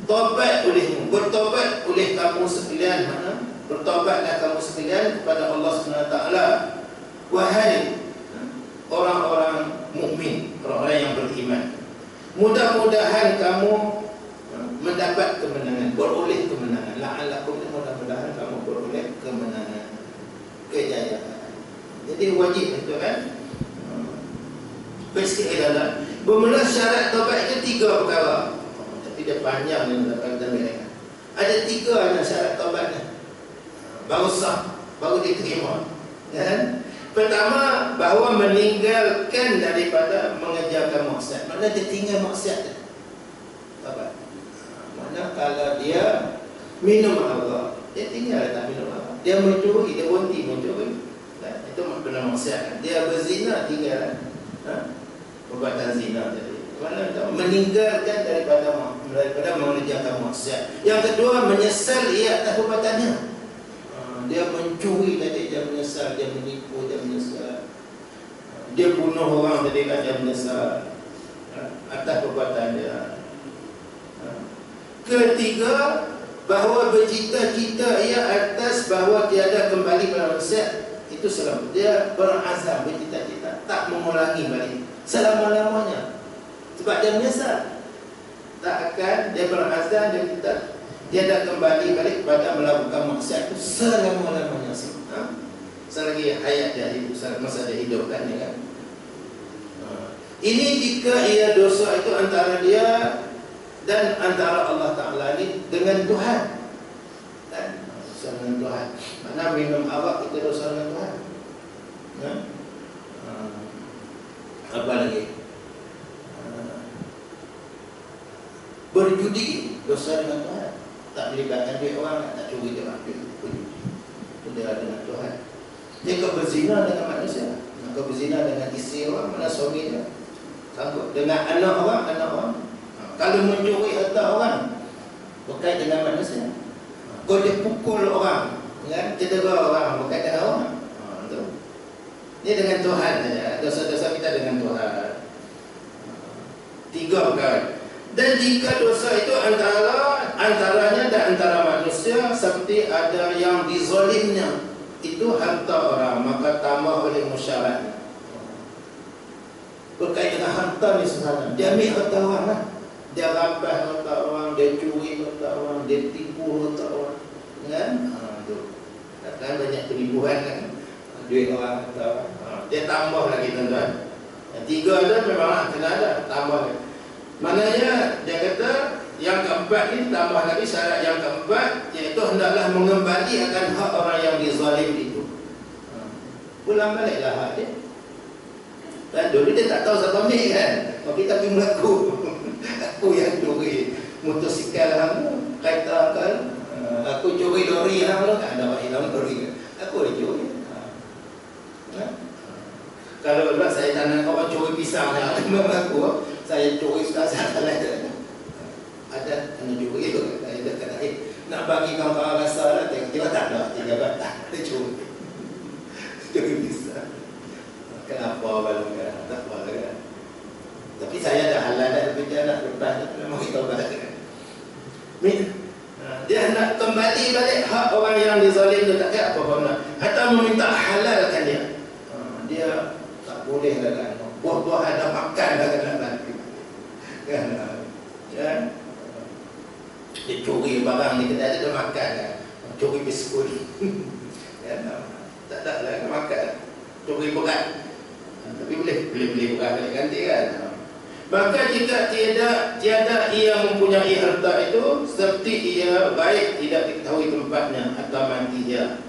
taubat olehmu, bertaubat oleh kamu sekalian. Mana? Bertaubatlah kamu sekalian kepada Allah SWT. Wahai orang-orang mukmin, orang-orang yang beriman, mudah-mudahan kamu mendapat kemenangan, beroleh kemenangan. La'allakum, mudah-mudahan kamu beroleh kemenangan, kejayaan. Jadi wajib itu kan. Basic adalah bermula syarat taubat itu 3 perkara. Tapi dia panjang ni dapat mereka. Ada 3 ada syarat taubatnya. Baru sah, baru diterima. Kan? Pertama, bahawa meninggalkan daripada mengerjakan maksiat. Maknanya dia tinggal maksiat. Taubat. Mana kalau dia minum arak, dia tinggal tak minum arak. Dia mencuri, dia berhenti mencuri. Itu benar maksiat. Dia berzina, tinggal. Perbuatan zina tadi. Mana meninggalkan daripada mengerjakan maksiat. Yang kedua, menyesal ia atas perbuatannya. Dia mencuri tadi, dia menyesal. Dia menipu, dia menyesal. Dia bunuh orang tadi, dia menyesal atas perbuatan dia. Ketiga, bahawa bercita-cita ia atas bahawa tiada kembali pada maksiat. Itu selamat. Dia berazam, bercita-cita tak mengulangi balik selama-lamanya. Sebab dia menyesal. Tak akan, dia berazam, dia kita tiada kembali balik kepada melakukan maksiat itu selama-lamanya. Selagi hayat dia hidup, masa dia hidup kan, ya kan? Ini jika ia dosa itu antara dia dan antara Allah Ta'ala ini dengan Tuhan. Dan dosa dengan Tuhan. Mana minum arak itu dosa dengan Tuhan. Apa lagi? Berjudi dosa dengan Tuhan. Tak melibatkan duit orang, tak curi dia orang duit. Itu dia dengan Tuhan. Jika berzina dengan manusia, maka berzina dengan isteri orang, mana suami dia, sanggup dengan anak orang. Kalau mencuri harta orang, berkait dengan manusia. Kalau dia pukul orang, kan, cedera orang, berkait dengan orang. Ini dengan Tuhan saja. Dosa-dosa kita dengan Tuhan. 3 perkara. Dan jika dosa itu antaranya dan antara manusia, seperti ada yang dizalimnya, itu harta orang, maka tambah oleh musyarat. Berkait dengan harta ni sebenarnya, dia ambil harta orang lah. Dia rampas harta orang, dia curi harta orang, dia tipu harta orang, kan? Kan banyak penipuan kan, duit orang, harta orang. Dia tambah lagi tuan-tuan. Yang 3 ada memang kena ada, tambah lagi. Maknanya dia kata yang keempat ni tambah lagi syarat yang keempat, iaitu hendaklah mengembali akan hak orang yang dizalim itu. Pulang baliklah hak dia. Dan dulu dia tak tahu siapa ambil kan. Kalau kita pergi mengaku aku yang curi motosikal hang, kereta kan, aku curi lori hang, tak ada orang hilang lori. Aku yang curi. Kalau pula saya tanya kawan curi pisang, dia mengaku saya curi sudah lain. Ada kena curi itu, saya dah kata nak bagi kawan-kawan rasa lah, tengok tak ada 3 batang dia curi pisang. Kenapa kalau tak apa kan? Tapi saya dah halal dah berbicara nak lepas memang kita balik kan. Dia nak kembali balik hak orang yang dizalim tu, tak kira apa pun nak. Atau meminta halalkan dia. Dia tak boleh lah kan. Buah-buah ada makan dah kan nanti. Kan? Dia curi barang ni kita ada makan kan. Curi biskut. Kan? Tak ada lah makan. Curi berat. Tapi boleh beli berat balik ganti kan. Maka jika tiada ia mempunyai harta itu, seperti ia baik tidak diketahui tempatnya atau mati dia.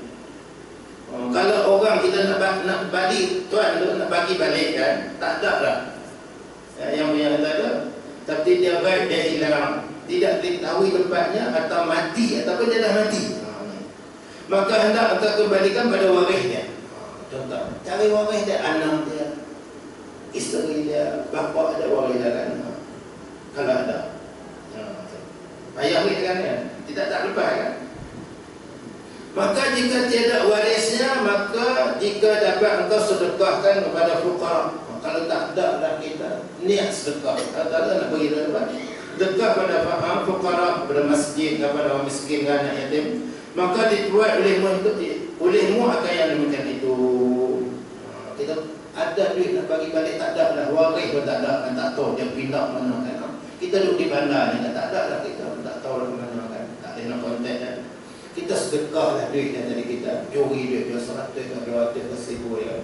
Kalau orang kita nak balik tuan tu, nak bagi balik kan, tak ada lah yang punya harta tu. Tapi dia baik, dia hilang, tidak diketahui tempatnya atau mati, ataupun dia dah mati, maka hendak engkau kembalikan pada warisnya. Contoh, cari waris dia, anak dia, isteri dia, bapa ada waris dia kan, kalau ada. Ayah ni kan ya, tidak tak lepas kan. Maka jika tiada warisnya, maka jika dapat engkau sedekahkan kepada fuqara. Kalau tak ada dah kita niat sedekah, kalau tak ada nak bagi dapat sedekah pada fuqara, kepada masjid, kepada orang miskin, anak yatim, maka dibuat olehmu akan yang demikian itu. Kita ada duit nak bagi balik, tak ada dah, waris pun tak ada, kan tak tahu dia pindah mana kan. Kita duduk di bandar ni, tak ada dah, kita tak tahu lah mana kan, tak ada nak kontak kan. Kita sedekah lah duit yang tadi kita curi duit dia 100 ke 200 ke 1000 ya.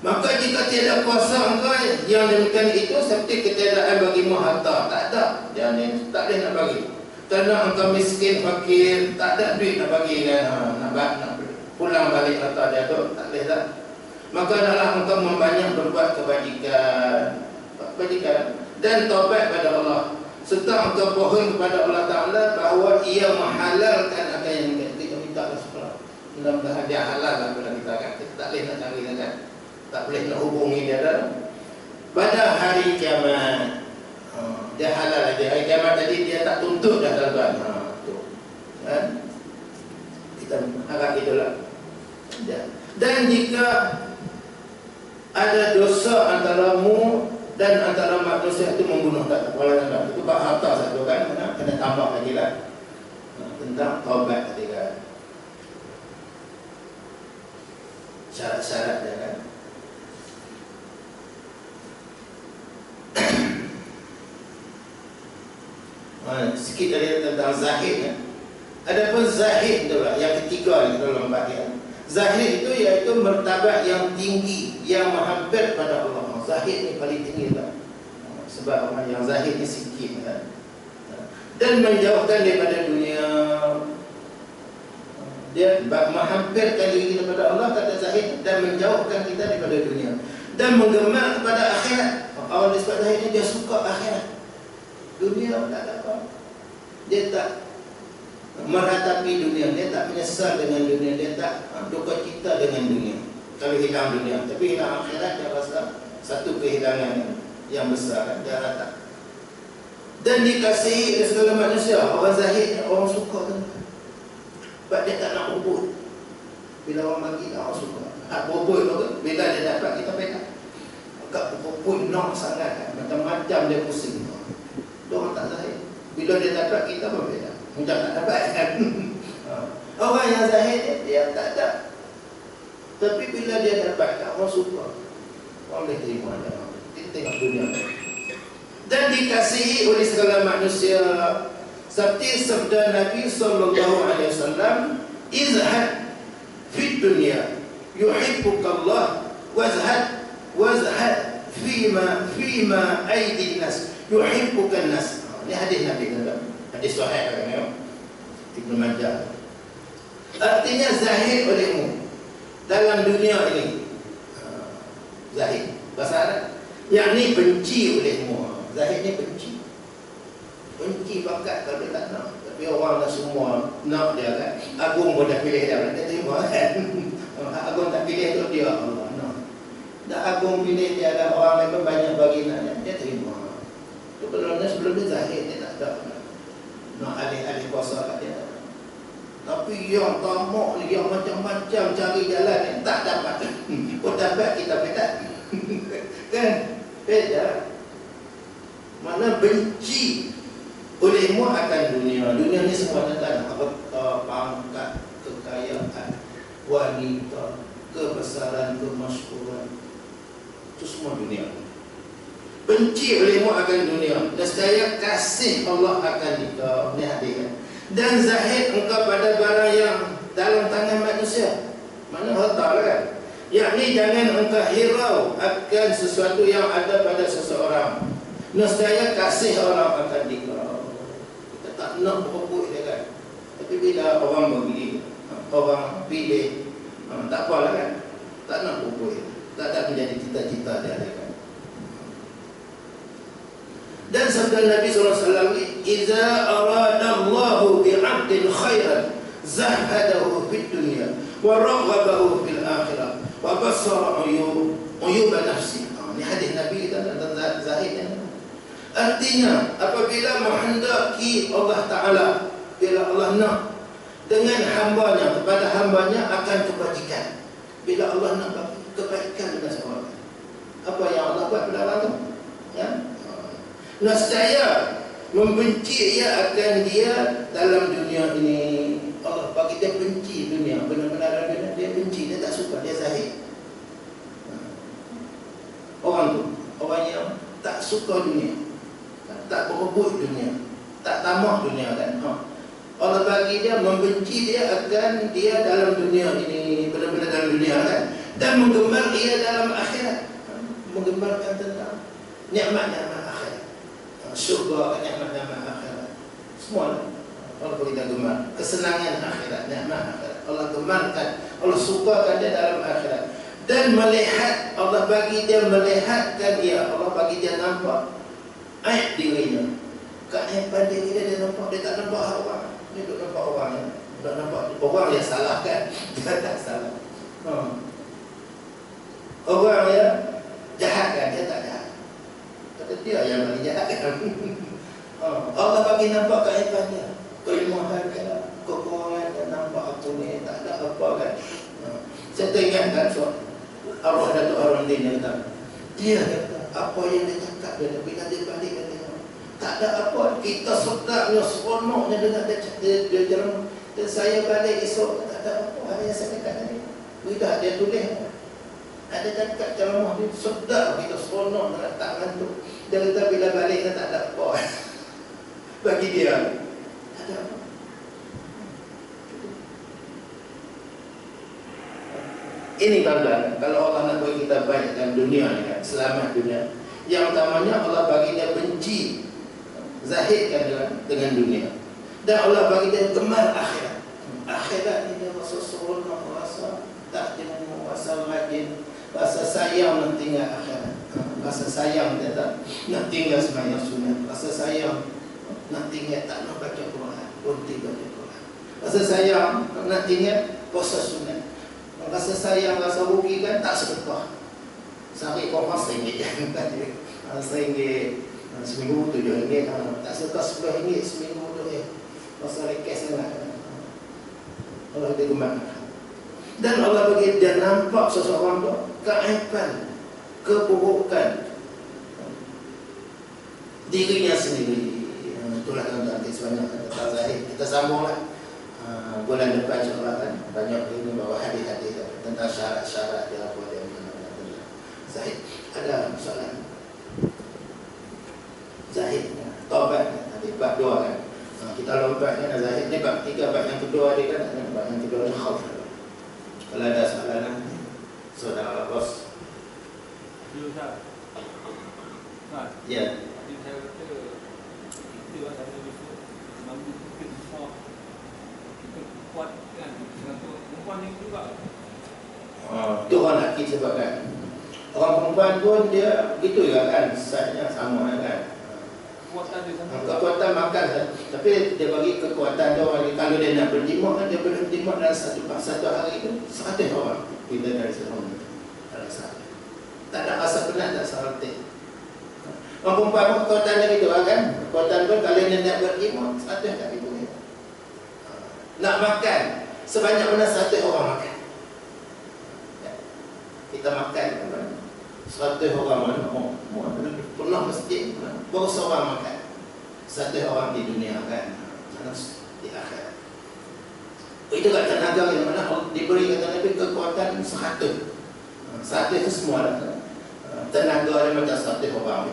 Maka jika tiada kuasa engkau yang demikian itu seperti ketiadaan bagimu harta, tak ada, jangan tak boleh nak bagi. Kerana engkau miskin, fakir, tak ada duit nak bagi kan, nak pulang balik harta dia tu, tak boleh tak. Maka adalah engkau membanyak berbuat kebajikan dan taubat pada Allah, serta engkau pohon kepada Allah Ta'ala bahawa ia menghalalkan apa yang kita minta lah sekolah. Mudah-mudahan dia halal lah kepada kita kan. Kita tak boleh nak cari kan, tak boleh nak hubungi dia dah. Pada hari kiamat dia halal lagi. Hari kiamat tadi dia tak tuntut dah tuan-tuan. Kan? Kita harap itulah. Dan jika ada dosa antaramu dan antara manusia itu membunuh tak kepala anda, itu bab harta satu kan, kena tambah lagi lah tentang taubat tadi kan, syarat-syarat dia kan. Sikit dari tentang zahid kan. Adapun zahid tu lah yang ketiga di dalam bab dia. Zahid itu iaitu martabat yang tinggi, yang menghampir pada Allah. Zahid ni paling tinggi lah. Sebab orang yang zahid ni sikit kan. Dan menjauhkan daripada dunia. Dia menghampirkan diri kita kepada Allah, kata zahid, dan menjauhkan kita daripada dunia. Dan menggemar kepada akhirat. Orang disebut zahid ni dia suka akhirat. Dunia tak ada apa. Dia tak meratapi dunia, dia tak menyesal dengan dunia, dia tak duka cita dengan dunia. Kalau hilang dunia, tapi hilang akhirat dia rasa satu kehilangan yang besar, dia rata. Dan dikasihi oleh segala manusia. Orang zahid, orang suka kan. Sebab dia tak nak berebut. Bila orang bagi, orang suka. Hak berebut tu, bila dia dapat, kita beda. Agak berebut nak sangat kan. Macam-macam dia pusing. Dia orang tak zahid. Bila dia dapat, kita pun beda. Macam tak dapat kan. Orang yang zahid dia tak ada. Tapi bila dia dapat, orang suka. Orang boleh terima dia. Kita tengok dunia. Dan dikasihi oleh segala manusia. Seperti sabda Nabi SAW, izhad fid dunya yuhibbukallah wazhad fima aidin nas yuhibbukan nas. Ini hadis Nabi kan? Hadis sahih kan ya? Ibnu Majah. Artinya zahid olehmu dalam dunia ini. Zahid bahasa Arab, yakni benci olehmu. Zahid ni benci bakat kalau dia tak nak. Tapi orang dah semua nak dia kan. Agung pun dah pilih dia terima kan. Agung tak pilih tu dia Allah nak. Dah Agung pilih dia, ada orang lain banyak bagi nak dia terima. Tu kalau sebelum dia zahid dia tak ada nak alih-alih kuasa kat dia. Tapi yang tamak ni, yang macam-macam cari jalan ni tak dapat. Kau dapat, kita beda. Kan? Beda. Mana benci olehmu akan dunia. Dunia ni semua tentang harta, pangkat, kekayaan, wanita, kebesaran, kemasyhuran. Itu semua dunia. Benci olehmu akan dunia. Dan saya kasih Allah akan kita. Ini hadis. Dan zahid engkau pada barang yang dalam tangan manusia. Mana harta lah kan. Yakni jangan engkau hirau akan sesuatu yang ada pada seseorang. Nescaya kasih orang akan dikau. Kita tak nak berebut dia kan. Tapi bila orang bagi, orang pilih, tak apalah kan. Tak nak berebut. Tak ada menjadi cita-cita dia kan. Dan sabda Nabi SAW, "Iza aradallahu bi'abdin khairan zahadahu fid dunya wa raghabahu fil akhirah wa basara uyuba nafsi." Ini hadis Nabi kita tentang zahid. Artinya apabila menghendaki Allah Ta'ala, bila Allah nak dengan hambanya, kepada hambanya akan kebajikan. Bila Allah nak bagi kebaikan dengan seorang, apa yang Allah buat pada orang tu? Ya? Nescaya membenci ia akan dia dalam dunia ini. Allah bagi dia benci dunia, benar-benar dunia dia benci, dia tak suka, dia zahid. Orang tu, orang yang tak suka dunia, tak berebut dunia, tak tamak dunia kan. Allah bagi dia, membenci dia akan dia dalam dunia ini, benar-benar dalam dunia kan, dan menggemar ia dalam akhirat, menggemarkan tentang nikmat-nikmat akhirat, syurga, nikmat-nikmat akhirat, semua Allah bagi dia gemar, kesenangan akhirat, nikmat akhirat, Allah gemarkan, Allah sukakan dia dalam akhirat. Dan melihat, Allah bagi dia melihatkan dia, Allah bagi dia nampak aib dirinya, keaiban diri dia nampak, dia tak nampak orang. Dia tak nampak orang, ya. Tak nampak orang yang salah kan. Dia tak salah. Orang yang jahat kan, dia tak jahat. Kata dia yang paling jahat kan. Allah bagi nampak keaiban dia, kelemahan dia, kekurangan dia, nampak aku ni tak ada apa kan. Saya teringat kan arwah Datuk Harun-Din yang kata, dia kata apa yang dia cakap dia, bila dia balik dia tengok tak ada apa, kita sedapnya seronoknya dengan dia jeram. Dan saya balik esok tak ada apa, ada yang saya cakap tadi tidak, dia tulis ada cakap ceramah dia sedap, kita seronok dengan tak ngantuk. Dia kata bila balik dia tak ada apa bagi dia tak ada apa. Ini tuan-tuan, kalau Allah nak bagi kita baik dalam dunia ni kan, selamat dunia. Yang utamanya Allah bagi dia benci, zahidkan dengan dunia. Dan Allah bagi dia gemar akhirat. Akhirat ni dia rasa seronok, rasa takjub, rasa rajin, rasa sayang nak tinggal akhirat. Rasa sayang dia tak nak tinggal sembahyang sunat. Rasa sayang nak tinggal tak nak baca Quran, berhenti baca Quran. Rasa sayang nak tinggal puasa sunat. Rasa sayang, rasa rugi kan, tak sedekah. Sehari kau RM1 RM1 seminggu RM7, tak sedekah RM10 seminggu tu rasa rekes sangat. Allah dia gemar. Dan Allah bagi dia nampak seseorang tu keaiban, keburukan dirinya sendiri. Itulah tuan-tuan, sebanyak kata Zahid. Kita sambunglah bulan depan insyaAllah kan, banyak ini bawa hadis-hadis tentang syarat-syarat dia, apa dia mengenai Zahid. Ada soalan Zahid, taubat nanti bab 2 kan. Kita lompat kan Zahid ni bab 3, bab yang kedua dia kan, bab yang kedua ni khauf. Kalau ada soalan nanti saudara bos. Ya. Itu orang lelaki sebabkan orang perempuan pun dia begitu juga kan, saatnya sama kan. Kekuatan makan, tapi dia bagi kekuatan dia orang. Kalau dia nak berjimuk kan, dia boleh berjimuk dalam satu hari itu 100 orang. Kita dari sehari tak ada rasa penat, tak serati. Orang perempuan pun kekuatan dia gitu kan. Kekuatan pun kalau dia nak berjimuk 100 tak gitu. Nak makan sebanyak mana 100 orang makan. Kita makan 100 orang mana pernah masjid baru seorang makan 100 orang di dunia kan, di akhirat. Itu kat tenaga yang mana diberi kata Nabi kekuatan 100 itu semua tenaga dia macam 100 orang.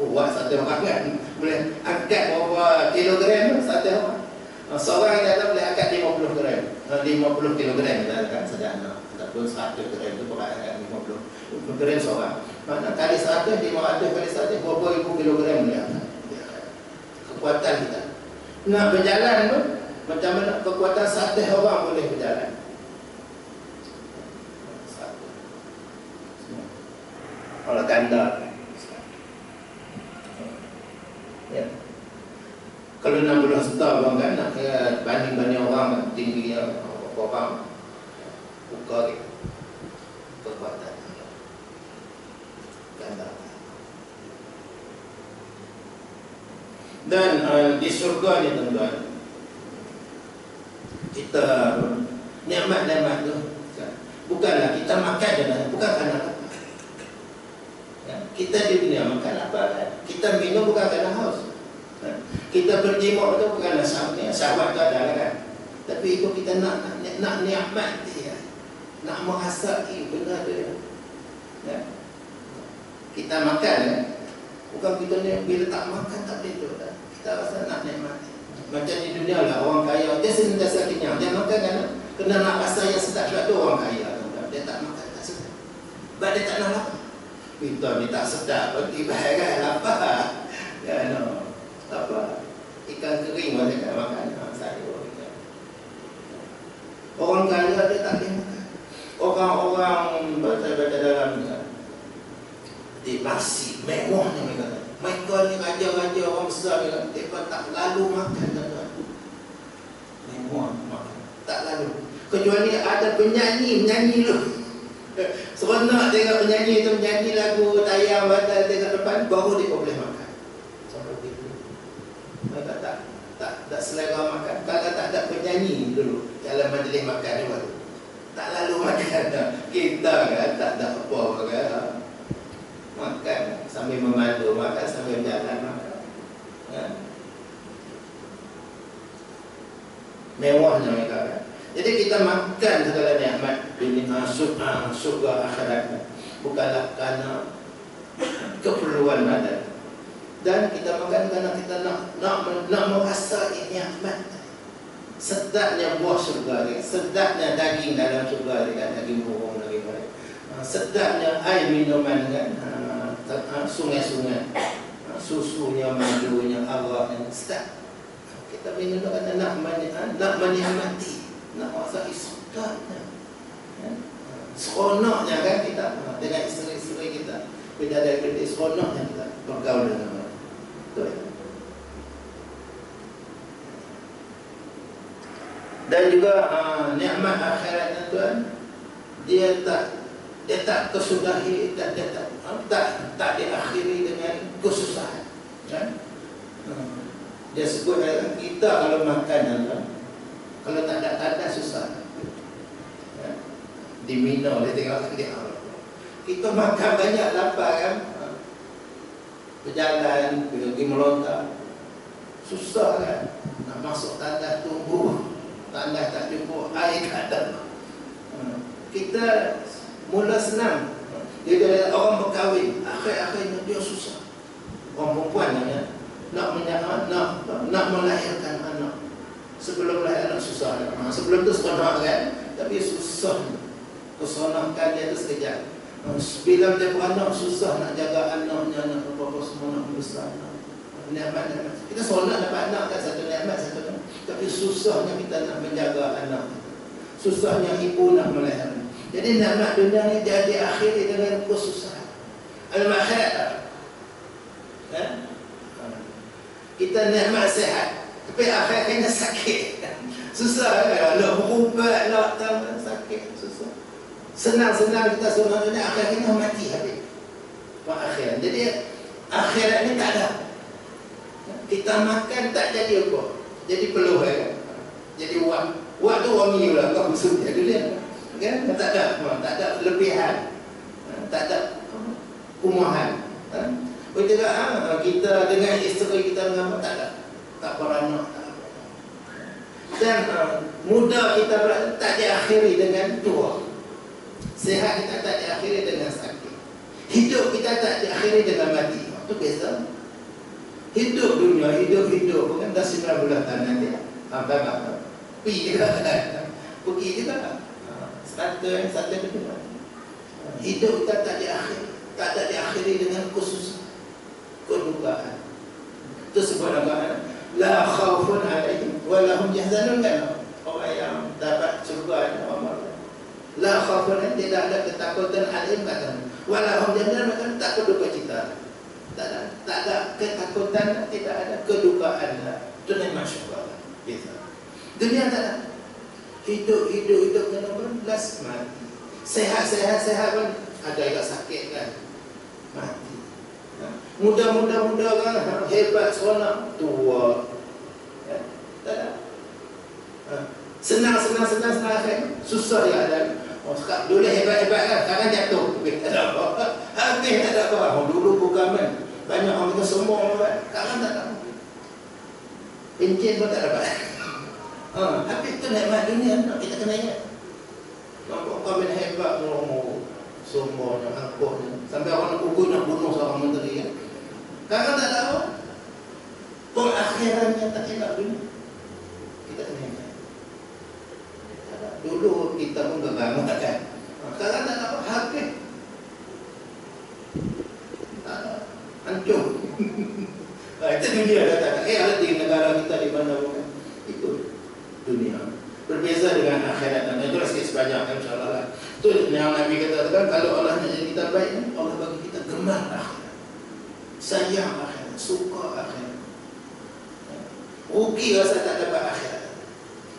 Kuat 100 orang kan, boleh angkat berapa kilogram 100 orang. Seorang yang datang boleh angkat 50 gram, 50 kilogram kan sederhana. Ataupun 100 gram itu berat kan, 50 gram seorang. Mana kali 100, 500 kali 100, berapa ribu kilogram boleh angkat. Kekuatan kita. Nak berjalan pun macam mana kekuatan 100 orang boleh berjalan. Kalau ganda. Ya. Kalau 60 juta orang kan, nak kira banding-banding orang tinggi orang buka kekuatan ganda. Dan di surga ni tuan-tuan, kita nikmat-nikmat tu bukanlah kita makan je, bukan kerana apa. Kita di dunia makan apa kan? Kita minum bukan kerana haus. Kita berjimuk tu bukan kerana syahwat tu ada kan? Tapi itu kita nak nikmat dia, nak merasai benda dia. Kita makan bukan kita ni bila tak makan tak boleh tu. Kita rasa nak nikmat. Macam di dunia lah orang kaya dia sentiasa kenyang, dia makan kan kena nak rasa yang sedap. Sebab tu orang kaya dia tak makan tak sedap, sebab dia tak nak lapar. Kita ni tak sedap tiba kan lapar kan, apa ikan kering pun dia tak makan sayur ikan. Orang kaya dia tak boleh makan. Orang-orang baca dalam di masjid mewahnya mereka ni raja-raja orang besar ni, mereka tak lalu makan tuan-tuan. Mewah makan tak lalu, kecuali ada penyanyi menyanyi tu. Seronok tengok penyanyi tu menyanyi lagu tayang batal tengok depan, baru dia boleh makan. Sampai begitu. Mereka tak selera makan. Kalau tak ada penyanyi dulu dalam majlis makan ni baru tak lalu makan. Kita kan tak ada apa-apa kan. Makan sambil memandu, makan sambil jalan makan. Mewahnya mereka kan. Jadi kita makan segala nikmat dunia, surga akhirat bukanlah kerana keperluan badan. Dan kita makan kerana kita nak merasai nikmat. Sedapnya buah surga ni, sedapnya daging dalam surga ni kan, daging burung, daging baik. Sedapnya air minuman kan, sungai-sungai, susunya, madunya, arahnya sedap. Kita minum kerana nak menikmati, nak merasai sedapnya, seronoknya kan kita dengan isteri-isteri kita, bidadari seronoknya kita bergaul dengan mereka. Betul. Dan juga nikmat akhirat tuan, dia tak kesudahi dan dia tak diakhiri dengan kesusahan kan? Dia sebut kita kalau makan kalau tak ada susah kan? Di Mina dia tengok dia kita makan banyak lapar kan, berjalan pergi melontar susah kan, nak masuk tandas tumbuh, tandas tak cukup, air tak ada. Kita mula senang. Dia orang berkahwin, akhir-akhirnya dia susah. Orang perempuan nak melahirkan anak. Sebelum lahir anak susah. Sebelum tu seronok kan, tapi susah. Keseronokan dia tu sekejap. Bila dia beranak susah nak jaga anaknya, nak apa-apa semua nak besar. Nikmat. Kita seronok dapat anak kan, satu nikmat satu nikmat. Tapi susahnya kita nak menjaga anak. Susahnya ibu nak melahirkan. Jadi nikmat dunia ni dia diakhiri dengan kesusahan. Al-akhirat kita nikmat sehat, tapi akhirnya sakit. Susah kan? Nak berubat, nak sakit, susah. Senang-senang kita semua dunia, akhirnya mati habis. Akhirat. Jadi akhirat ni tak ada. Kita makan tak jadi apa. Jadi peluh kan? Jadi wak tu wangi pula kau maksudnya dunia. Kan? Tak ada lebihan, tak ada kumuhan. Kita dengan isteri kita dengan apa tak ada, tak beranak, tak apa. Dan muda kita tak diakhiri dengan tua, sehat kita tak diakhiri dengan sakit, hidup kita tak diakhiri dengan mati. Itu beza. Hidup dunia, hidup bukan dah 9 bulan nanti sampai apa pergi juga kan, pergi juga. Satu kedua. Hidup kita tak ada diakhiri dengan kesusahan, kedukaan. Itu sebab apa? La khaufun alaihim wa lahum yahzanun kan? Orang yang dapat surga Allah. La khaufun, tidak ada ketakutan alaihim kata. Wa lahum yahzanun kan, tak berduka cita. Tak ada ketakutan, tidak ada kedukaan. Itu nikmat syurga. Bisa. Dunia tak ada. Hidup dengan belas mati. Sehat pun ada yang sakit kan, mati. Muda kan, hebat, seronok, tua. Ya, tak ada. Senang, susah ya ada. Oh, sekarang dulu hebat kan, sekarang jatuh. Tak ada apa. Habis tak ada apa. Oh, dulu bukan kan. Banyak orang kita semua kan. Sekarang tak ada. Pencen pun tak dapat. Habis tu nikmat dunia kita kena ingat. Nampak kami hebat semua yang angkuhnya. Sampai orang nak pukul nak bunuh seorang menteri kan. Sekarang tak ada apa. Pengakhirannya tak elak dunia. Kita kena ingat. Dulu kita pun berbangun kan. Sekarang tak ada apa. Habis. Tak ada. Hancur. Itu dunia kata. Ada di negara kita di mana bukan. Itu dunia. Berbeza dengan akhirat. Dan itulah sikit sebanyak insyaAllah lah. Itu yang Nabi katakan, kalau Allah nak jadi kita baik, Allah bagi kita gemar akhirat, sayang akhirat, suka akhirat. Rugi rasa tak dapat akhirat.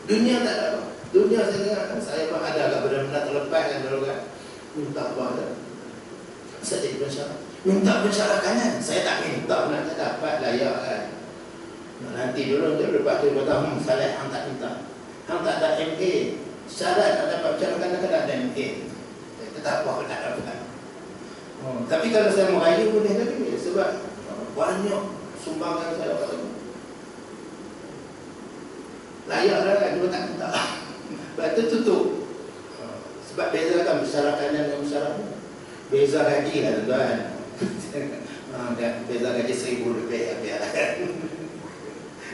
Dunia tak dapat. Dunia saya dengar, saya pun ada agak benar-benar terlepas kan dulu kan. Minta apa ada. Saya jadi bersyarat. Minta bersyarat kanan. Saya tak minta nak saya dapat layak kan. Nanti dulu lepas tu dia kata, salah hang tak minta. Hang tak ada MA. Syarat nak dapat bersyarat kanan kan ada MA. Tetap apa nak dapat. Tapi kalau saya merayu boleh lagi. Sebab banyak sumbangan saya dapat tu. Layak lah kan, dia tak minta. Lepas tu tutup. Sebab beza kan bersyarat kanan dengan bersyarat ni. Beza gaji lah tuan. Beza gaji 1,000 lebih biar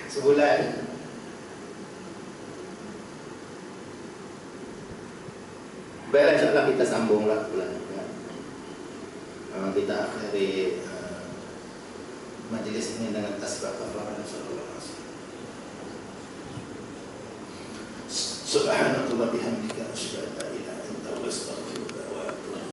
sebulan. Baiklah, insyaAllah kita sambunglah bulan depan. Kita akhiri majlis ini dengan tasbih kafarah insyaallah. Subhanallah bihamdika asyhadu an la